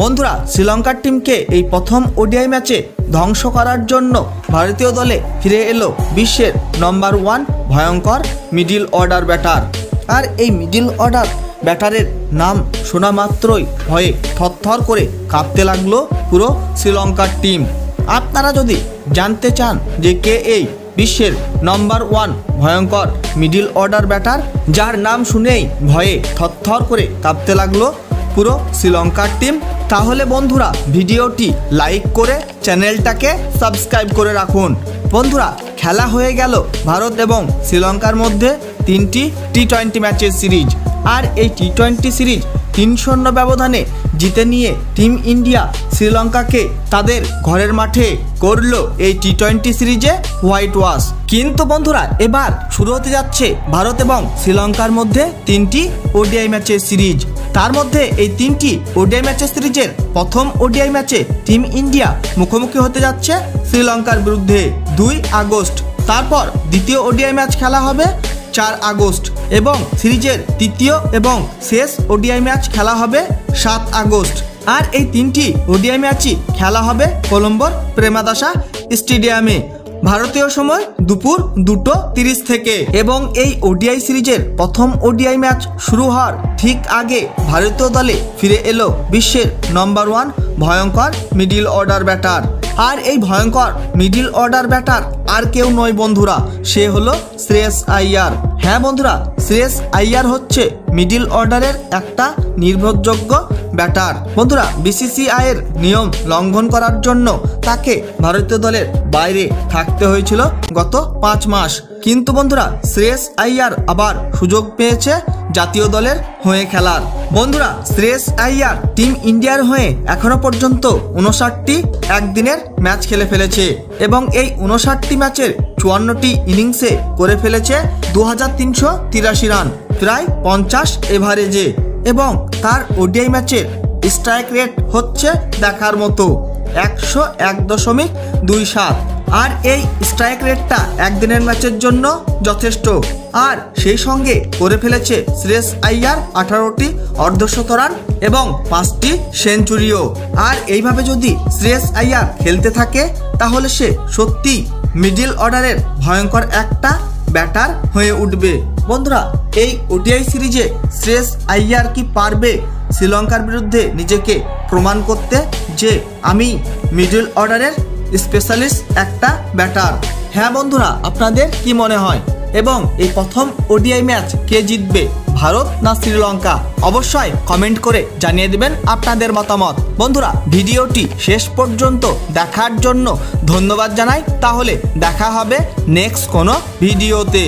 বন্ধুরা, শ্রীলঙ্কার টিমকে এই প্রথম ওডিআই ম্যাচে ধ্বংস করার জন্য ভারতীয় দলে ফিরে এলো বিশ্বের নম্বর 1 ভয়ঙ্কর মিডল অর্ডার ব্যাটার। আর এই মিডল অর্ডার ব্যাটারের নাম শোনা মাত্রই ভয়ে থরথর করে কাঁপতে লাগলো পুরো শ্রীলঙ্কার টিম। আপনারা যদি জানতে চান যে কে এই বিশ্বের নম্বর 1 ভয়ঙ্কর মিডল অর্ডার ব্যাটার, যার নাম শুনেই ভয়ে থরথর করে কাঁপতে লাগলো পুরো শ্রীলঙ্কার টিম, তাহলে বন্ধুরা ভিডিওটি লাইক করে চ্যানেলটাকে সাবস্ক্রাইব করে রাখুন। বন্ধুরা, খেলা হয়ে গেল ভারত এবং শ্রীলঙ্কার মধ্যে 3টি টি-20 ম্যাচের সিরিজ। আর এই টি-20 সিরিজ 3-0 ব্যবধানে জিতে নিয়ে টিম ইন্ডিয়া শ্রীলঙ্কাকে তাদের ঘরের মাঠে করলো এই টি-20 সিরিজে হোয়াইট ওয়াশ। কিন্তু বন্ধুরা, এবার শুরু হতে যাচ্ছে ভারত এবং শ্রীলঙ্কার মধ্যে 3টি ওডিআই ম্যাচের সিরিজ। তার মধ্যে এই 3টি ওডিআই ম্যাচের সিরিজের প্রথম ওডিআই ম্যাচে টিম ইন্ডিয়া মুখোমুখি হতে যাচ্ছে শ্রীলঙ্কার বিরুদ্ধে 2 আগস্ট। তারপর দ্বিতীয় ওডিআই ম্যাচ খেলা হবে 4 আগস্ট এবং সিরিজের তৃতীয় এবং শেষ ওডিআই ম্যাচ খেলা হবে 7 আগস্ট। আর এই 3টি ওডিআই ম্যাচই খেলা হবে কলম্বোর প্রেমাদাসা স্টেডিয়ামে ভারতীয় সময় দুপুর 2:30 থেকে। এবং এই ওডিআই সিরিজের প্রথম ওডিআই ম্যাচ শুরু হওয়ার ঠিক আগে ভারতীয় দলে ফিরে এলো বিশ্বের নম্বর 1 ভয়ঙ্কর মিডল অর্ডার ব্যাটার। আর এই ভয়ঙ্কর মিডল অর্ডার ব্যাটার আর কেউ নয় বন্ধুরা, সে হলো শ্রেয়স আইয়ার। হ্যাঁ বন্ধুরা, শ্রেয়স আইয়ার হচ্ছে মিডল অর্ডারের একটা নির্ভরযোগ্য ব্যাটার। বন্ধুরা, বিসিসিআই এর নিয়ম লঙ্ঘন করার জন্য তাকে ভারতীয় দলের বাইরে থাকতে হয়েছিল গত 5 মাস। কিন্তু বন্ধুরা, শ্রেয়স আইয়ার আবার সুযোগ পেয়েছে জাতীয় দলের হয়ে খেলার। বন্ধুরা, শ্রেয়স আইয়ার টিম ইন্ডিয়ার হয়ে এখনো পর্যন্ত 59টি একদিনের ম্যাচ খেলে ফেলেছে এবং এই 59টি ম্যাচের 54টি ইনিংসে করে ফেলেছে 2383 রান, প্রায় 50 এভারেজে। এবং তার ওডিআই ম্যাচের স্ট্রাইক রেট হচ্ছে দেখার মতো 101.27। আর এই স্ট্রাইক রেটটা একদিনের ম্যাচের জন্য যথেষ্ট। আর সেই সঙ্গে করে ফেলেছে শ্রেয়স আইয়ার 18টি অর্ধশতরান এবং 5টি সেঞ্চুরিও। আর এইভাবে যদি শ্রেয়স আইয়ার খেলতে থাকে তাহলে সে সত্যি মিডল অর্ডারের ভয়ঙ্কর একটা ব্যাটার হয়ে উঠবে। বন্ধুরা, এই ওডিআই সিরিজে শ্রেয়স আইয়ার কি পারবে শ্রীলঙ্কার বিরুদ্ধে নিজেকে প্রমাণ করতে যে আমি মিডল অর্ডারের স্পেশালিস্ট একটা ব্যাটার? হ্যাঁ বন্ধুরা, আপনাদের কি মনে হয়? এবং এই প্রথম ওডিআই ম্যাচ কে জিতবে, ভারত না শ্রীলঙ্কা? অবশ্যই কমেন্ট করে জানিয়ে দেবেন আপনাদের মতামত। বন্ধুরা, ভিডিওটি শেষ পর্যন্ত দেখার জন্য ধন্যবাদ জানাই। তাহলে দেখা হবে নেক্সট কোনো ভিডিওতে।